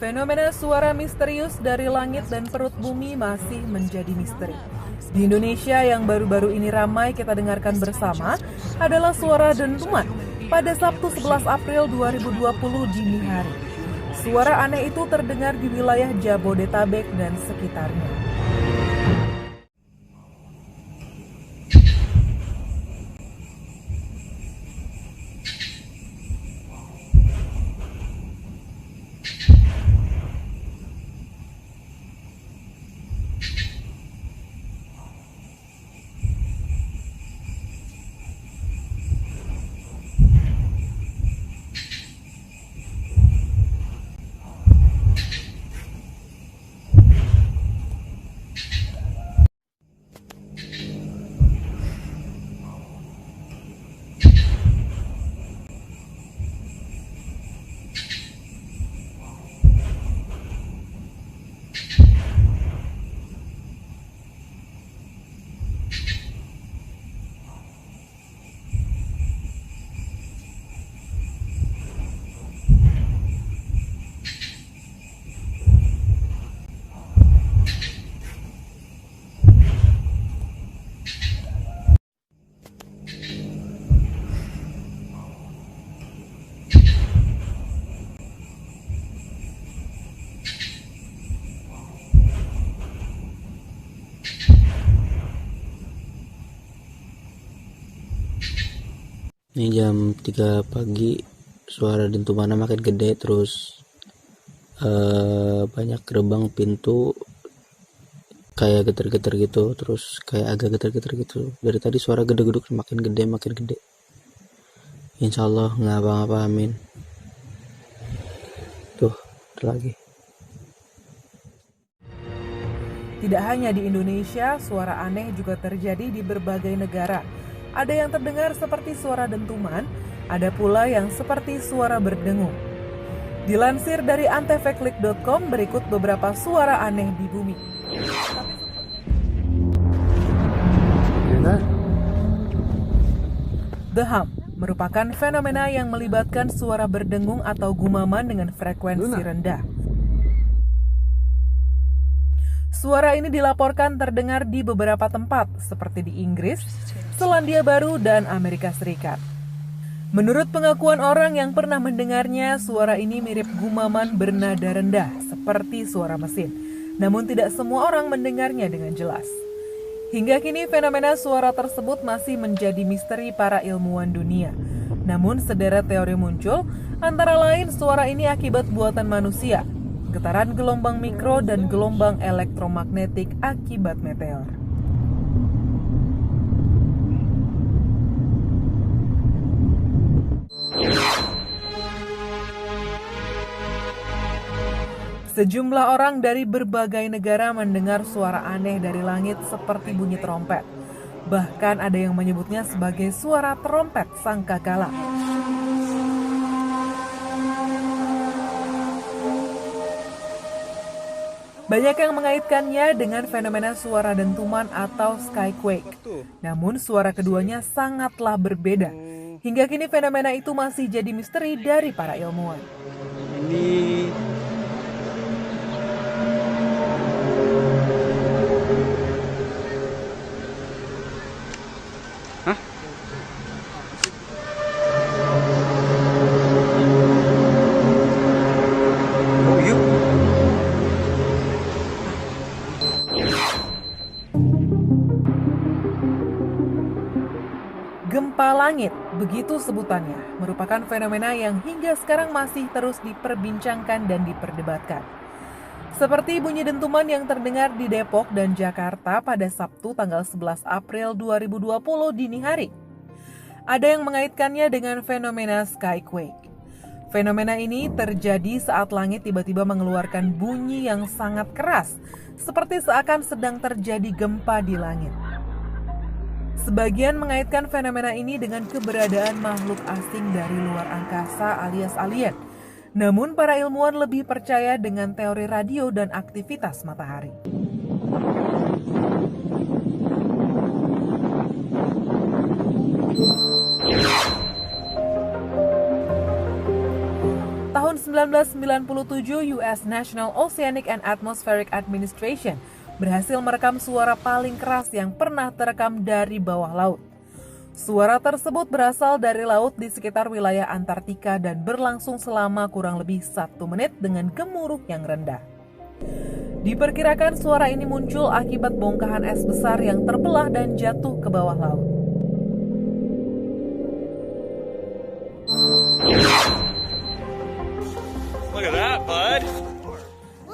Fenomena suara misterius dari langit dan perut bumi masih menjadi misteri. Di Indonesia yang baru-baru ini ramai kita dengarkan bersama adalah suara dentuman pada Sabtu 11 April 2020 dini hari. Suara aneh itu terdengar di wilayah Jabodetabek dan sekitarnya. Ini jam 3 pagi, suara dentumannya makin gede, terus banyak gerbang pintu kayak getar-getar gitu, terus kayak agak getar-getar gitu. Dari tadi suara gede-geduk makin gede. Insya Allah nggak apa-apa, amin. Tuh, ada lagi. Tidak hanya di Indonesia, suara aneh juga terjadi di berbagai negara. Ada yang terdengar seperti suara dentuman, ada pula yang seperti suara berdengung. Dilansir dari antefaklik.com, berikut beberapa suara aneh di bumi. The Hum merupakan fenomena yang melibatkan suara berdengung atau gumaman dengan frekuensi rendah. Suara ini dilaporkan terdengar di beberapa tempat, seperti di Inggris, Selandia Baru, dan Amerika Serikat. Menurut pengakuan orang yang pernah mendengarnya, suara ini mirip gumaman bernada rendah, seperti suara mesin. Namun tidak semua orang mendengarnya dengan jelas. Hingga kini fenomena suara tersebut masih menjadi misteri para ilmuwan dunia. Namun sederet teori muncul, antara lain suara ini akibat buatan manusia, getaran gelombang mikro dan gelombang elektromagnetik akibat meteor. Sejumlah orang dari berbagai negara mendengar suara aneh dari langit seperti bunyi trompet. Bahkan ada yang menyebutnya sebagai suara trompet sangkakala. Banyak yang mengaitkannya dengan fenomena suara dentuman atau skyquake. Namun suara keduanya sangatlah berbeda. Hingga kini fenomena itu masih jadi misteri dari para ilmuwan. Gempa langit, begitu sebutannya, merupakan fenomena yang hingga sekarang masih terus diperbincangkan dan diperdebatkan. Seperti bunyi dentuman yang terdengar di Depok dan Jakarta pada Sabtu tanggal 11 April 2020 dini hari. Ada yang mengaitkannya dengan fenomena skyquake. Fenomena ini terjadi saat langit tiba-tiba mengeluarkan bunyi yang sangat keras, seperti seakan sedang terjadi gempa di langit. Sebagian mengaitkan fenomena ini dengan keberadaan makhluk asing dari luar angkasa alias alien. Namun para ilmuwan lebih percaya dengan teori radio dan aktivitas matahari. Tahun 1997, US National Oceanic and Atmospheric Administration berhasil merekam suara paling keras yang pernah terekam dari bawah laut. Suara tersebut berasal dari laut di sekitar wilayah Antartika dan berlangsung selama kurang lebih 1 menit dengan gemuruh yang rendah. Diperkirakan suara ini muncul akibat bongkahan es besar yang terbelah dan jatuh ke bawah laut. Look at that, bud.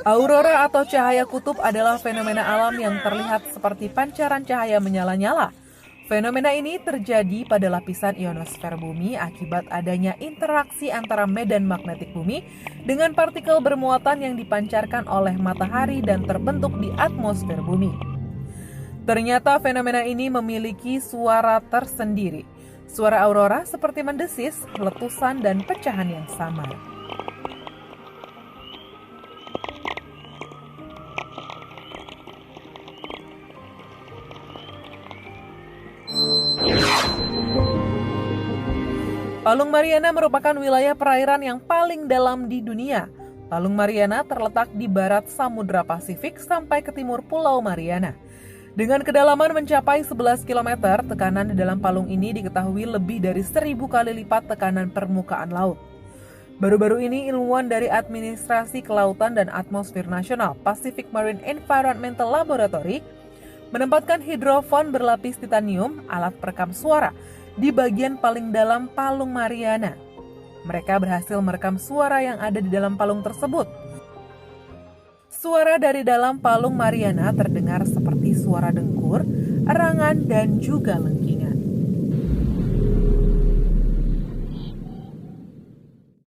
Aurora atau cahaya kutub adalah fenomena alam yang terlihat seperti pancaran cahaya menyala-nyala. Fenomena ini terjadi pada lapisan ionosfer bumi akibat adanya interaksi antara medan magnetik bumi dengan partikel bermuatan yang dipancarkan oleh matahari dan terbentuk di atmosfer bumi. Ternyata fenomena ini memiliki suara tersendiri. Suara aurora seperti mendesis, letusan, dan pecahan yang samar. Palung Mariana merupakan wilayah perairan yang paling dalam di dunia. Palung Mariana terletak di barat Samudra Pasifik sampai ke timur Pulau Mariana. Dengan kedalaman mencapai 11 km, tekanan di dalam palung ini diketahui lebih dari 1000 kali lipat tekanan permukaan laut. Baru-baru ini ilmuwan dari Administrasi Kelautan dan Atmosfer Nasional Pacific Marine Environmental Laboratory menempatkan hidrofon berlapis titanium, alat perekam suara, di bagian paling dalam Palung Mariana. Mereka berhasil merekam suara yang ada di dalam palung tersebut. Suara dari dalam Palung Mariana terdengar seperti suara dengkur, erangan, dan juga lengkingan.